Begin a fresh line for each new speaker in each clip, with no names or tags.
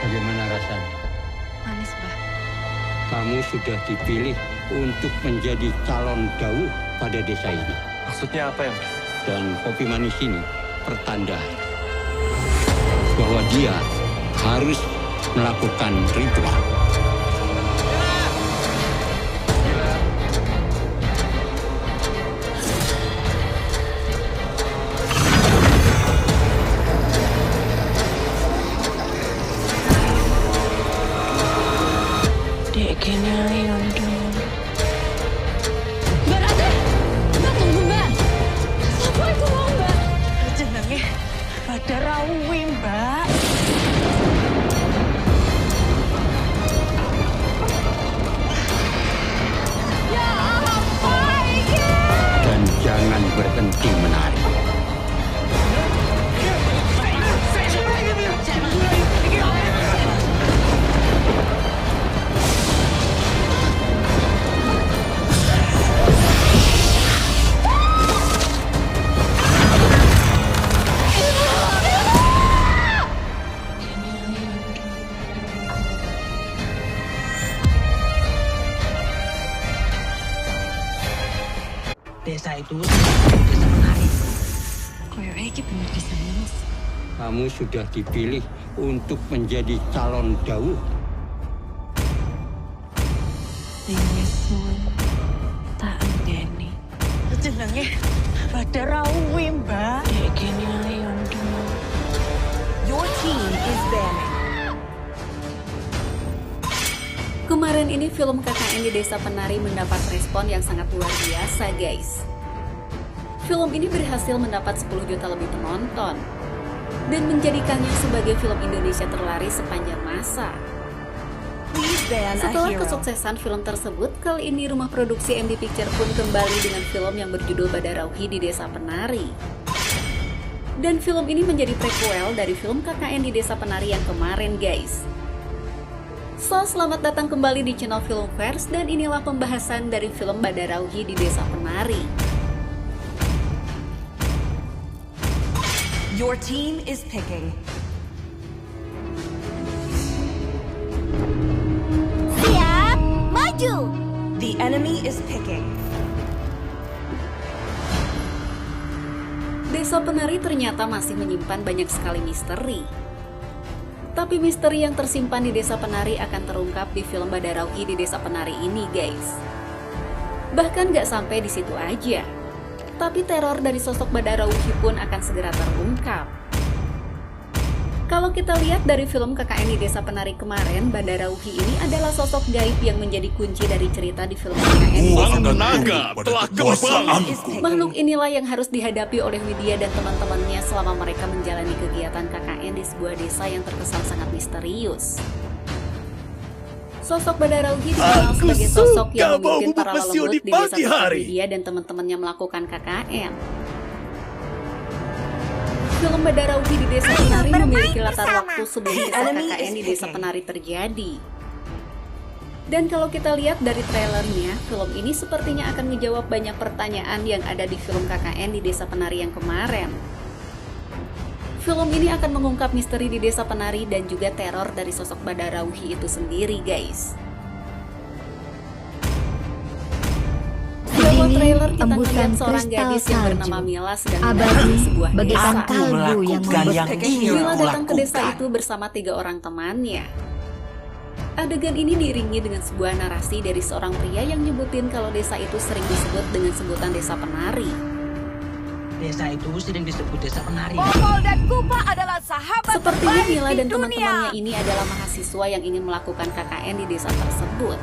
Bagaimana rasanya?
Manis, Mbah.
Kamu sudah dipilih untuk menjadi calon Dawu pada desa ini.
Maksudnya apa ya, Mbah?
Dan kopi manis ini pertanda bahwa dia harus melakukan ritual.
Dek kene yondo. Mbak Rade! Mbak tunggu, Mbak! Apa itu mau, Mbak? Jenenge Badarawi, Mbak. Ya apa ini?
Dan jangan berhenti menari.
Desa itu desa menari.
Koyoknya iki bener bisa Mas.
Kamu sudah dipilih untuk menjadi calon Dawu.
Ingsun tak enteni. Jenenge Badarawi, Mbak. Dek kene yondo.
Your team is banning.
Kemarin ini film KKN di Desa Penari mendapat respon yang sangat luar biasa, guys. Film ini berhasil mendapat 10 juta lebih penonton dan menjadikannya sebagai film Indonesia terlaris sepanjang masa.
Please ban a
Setelah
hero.
kesuksesan film tersebut, kali ini rumah produksi MD Picture pun kembali dengan film yang berjudul Badarauhi di Desa Penari. Dan film ini menjadi prequel dari film KKN di Desa Penari yang kemarin, guys. So, selamat datang kembali di channel Filmverse dan inilah pembahasan dari film Badarauhi di Desa Penari.
Your team is picking.
Siap, maju.
The enemy is picking.
Desa Penari ternyata masih menyimpan banyak sekali misteri. Tapi misteri yang tersimpan di Desa Penari akan terungkap di film Badarauhi di Desa Penari ini, guys. Bahkan gak sampai di situ aja. Tapi teror dari sosok Badarauhi pun akan segera terungkap. Kalau kita lihat dari film KKN di Desa Penari kemarin, Badarauhi ini adalah sosok gaib yang menjadi kunci dari cerita di film KKN di Desa Penari.
telah kembali.
Makhluk inilah yang harus dihadapi oleh Widya dan teman-temannya selama mereka menjalani kegiatan KKN di sebuah desa yang terkesan sangat misterius. Sosok Badarauhi dikenal sebagai sosok yang memimpin para lembut di desa tempat Widya dan teman-temannya melakukan KKN. Film Badarauhi di Desa Penari memiliki latar waktu sebelum kisah KKN di Desa Penari terjadi. Dan kalau kita lihat dari trailernya, film ini sepertinya akan menjawab banyak pertanyaan yang ada di film KKN di Desa Penari yang kemarin. Film ini akan mengungkap misteri di Desa Penari dan juga teror dari sosok Badarauhi itu sendiri, guys. Di awal trailer kita melihat seorang gadis yang bernama Mila sedang mendatangi sebuah desa.
Kalbu yang
Mila datang ke desa itu bersama 3 orang temannya. Adegan ini diiringi dengan sebuah narasi dari seorang pria yang nyebutin kalau desa itu sering disebut dengan sebutan Desa Penari.
Desa itu sering disebut desa penari.
Popol dan Kupa adalah sahabat
Sepertinya
terbaik
Mila
di
dan
dunia.
teman-temannya ini adalah mahasiswa yang ingin melakukan KKN di desa tersebut.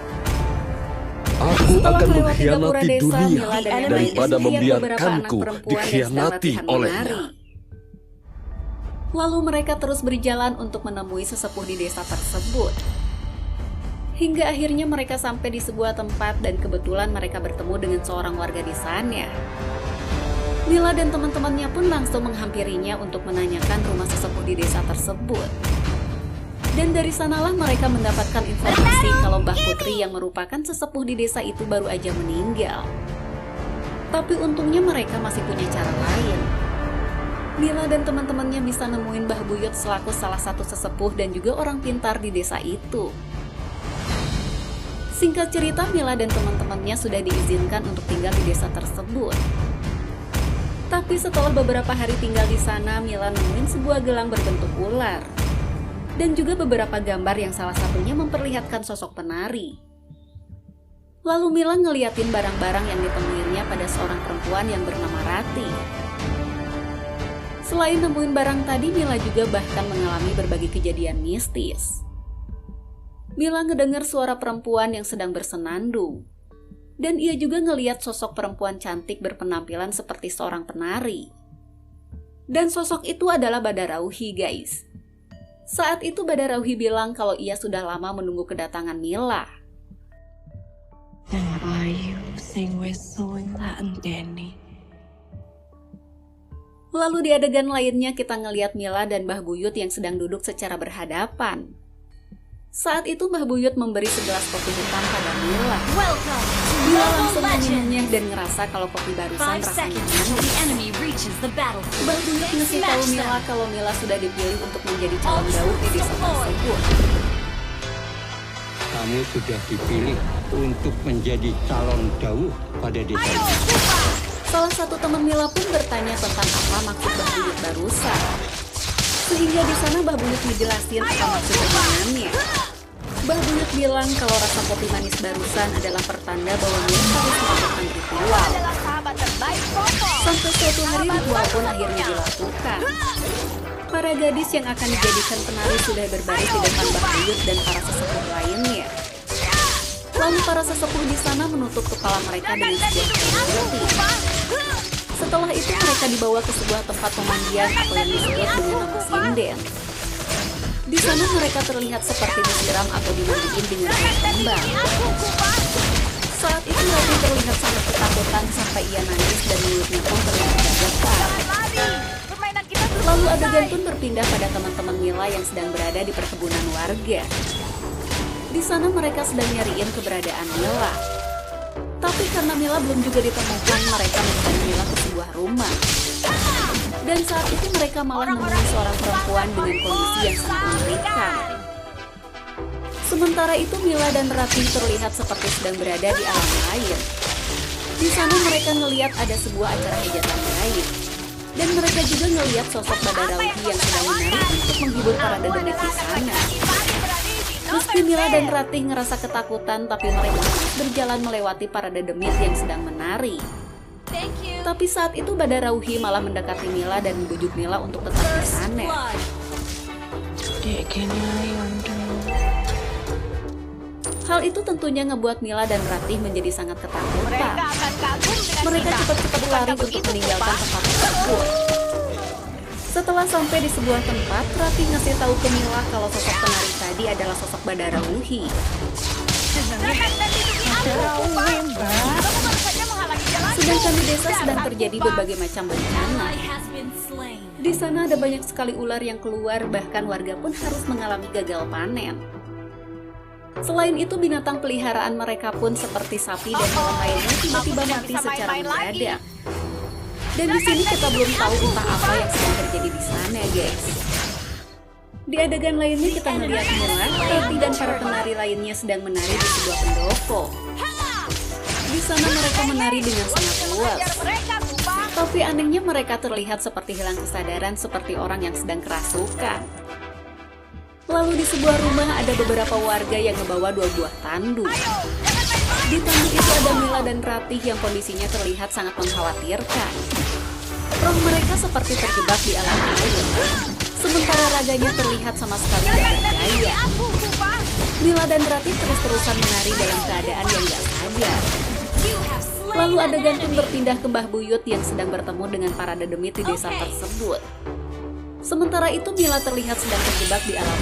Aku
Setelah
akan
melewati gapura
mengkhianati
desa,
dunia
Mila dan yang lain
daripada
melihat beberapa anak
membiarkanku
perempuan yang sedang
dikhianati
latihan
olehnya.
menari. Lalu mereka terus berjalan untuk menemui sesepuh di desa tersebut. Hingga akhirnya mereka sampai di sebuah tempat dan kebetulan mereka bertemu dengan seorang warga di sana. Mila dan teman-temannya pun langsung menghampirinya untuk menanyakan rumah sesepuh di desa tersebut. Dan dari sanalah mereka mendapatkan informasi kalau Mbah Putri yang merupakan sesepuh di desa itu baru aja meninggal. Tapi untungnya mereka masih punya cara lain. Mila dan teman-temannya bisa nemuin Mbah Buyut selaku salah satu sesepuh dan juga orang pintar di desa itu. Singkat cerita, Mila dan teman-temannya sudah diizinkan untuk tinggal di desa tersebut. Tapi setelah beberapa hari tinggal di sana, Mila nemuin sebuah gelang berbentuk ular. Dan juga beberapa gambar yang salah satunya memperlihatkan sosok penari. Lalu Mila ngeliatin barang-barang yang ditemuinnya pada seorang perempuan yang bernama Rati. Selain nemuin barang tadi, Mila juga bahkan mengalami berbagai kejadian mistis. Mila ngedengar suara perempuan yang sedang bersenandung. Dan ia juga ngeliat sosok perempuan cantik berpenampilan seperti seorang penari. Dan sosok itu adalah Badarauhi, guys. Saat itu Badarauhi bilang kalau ia sudah lama menunggu kedatangan Mila. Lalu di adegan lainnya kita ngeliat Mila dan Mbah Buyut yang sedang duduk secara berhadapan. Saat itu Mbah Buyut memberi segelas kopi hitam pada Mila. Mila langsung meminumnya dan ngerasa kalau kopi barusan rasanya manis. Mbah Buyut ngasih tahu Mila kalau Mila sudah dipilih untuk menjadi calon dauh di desa tersebut.
Kamu sudah dipilih untuk menjadi calon dauh pada desa ini.
Salah satu teman Mila pun bertanya tentang apa maksud Mbah Buyut barusan. Sehingga di sana Mbah Buyut ngejelasin apa maksud omongannya. Mbah Buyut bilang kalau rasa kopi manis barusan adalah pertanda bahwa Mila harus melakukan ritual. Sampai suatu hari ritual pun akhirnya dilakukan. Para gadis yang akan dijadikan penari sudah berbaris di depan Mbah Buyut dan para sesepuh lainnya. Lalu para sesepuh di sana menutup kepala mereka dengan sebuah kain putih. Setelah itu mereka dibawa ke sebuah tempat pemandian atau yang disebut dengan nama sinden. Di sana mereka terlihat seperti disiram atau dimandiin dengan air kembang. Saat itu Rati terlihat sangat ketakutan sampai ia nangis dan mulutnya pun terlihat gemetar. Lalu adegan pun berpindah pada teman-teman Mila yang sedang berada di perkebunan warga. Di sana mereka sedang nyariin keberadaan Mila. Tapi karena Mila belum juga ditemukan, mereka mencari Mila ke sebuah rumah. Dan saat itu mereka malah menemukan seorang perempuan dengan kondisi yang sangat mengerikan. Sementara itu Mila dan Rati terlihat seperti sedang berada di alam lain. Di sana mereka ngelihat ada sebuah acara hajatan gaib. Dan mereka juga ngelihat sosok Badarauhi yang sedang menari untuk menghibur para dedemit di sana. Meski Mila dan Ratih ngerasa ketakutan, tapi mereka terus berjalan melewati para dedemit yang sedang menari. Tapi saat itu Badarauhi malah mendekati Mila dan membujuk Mila untuk tetap di sana. Hal itu tentunya ngebuat Mila dan Ratih menjadi sangat ketakutan. Mereka cepat-cepat lari untuk meninggalkan tempat tersebut. Setelah sampai di sebuah tempat, Ratih ngasih tahu ke Mila kalau sosok penari tadi adalah sosok Badarauhi. Sedangkan di desa sedang terjadi berbagai macam bencana. Di sana ada banyak sekali ular yang keluar, bahkan warga pun harus mengalami gagal panen. Selain itu, binatang peliharaan mereka pun seperti sapi dan hewan lainnya tiba-tiba mati secara mendadak. Dan di sini kita belum tahu entah apa yang sedang terjadi di sana, guys. Di adegan lainnya kita melihat Mila, Rati dan para penari lainnya sedang menari di sebuah pendopo. Di sana mereka menari dengan sangat luas. Tapi anehnya mereka terlihat seperti hilang kesadaran seperti orang yang sedang kerasukan. Lalu di sebuah rumah ada beberapa warga yang membawa 2 buah tandu. Di tandu itu ada Mila dan Ratih yang kondisinya terlihat sangat mengkhawatirkan. Roh mereka seperti terjebak di alam air. Sementara raganya terlihat sama sekali tidak berdaya. Mila dan Ratih terus-terusan menari dalam keadaan yang gak sadar. Lalu adegan pun berpindah ke Mbah Buyut yang sedang bertemu dengan para dedemit di desa tersebut. Sementara itu Mila terlihat sedang terjebak di alam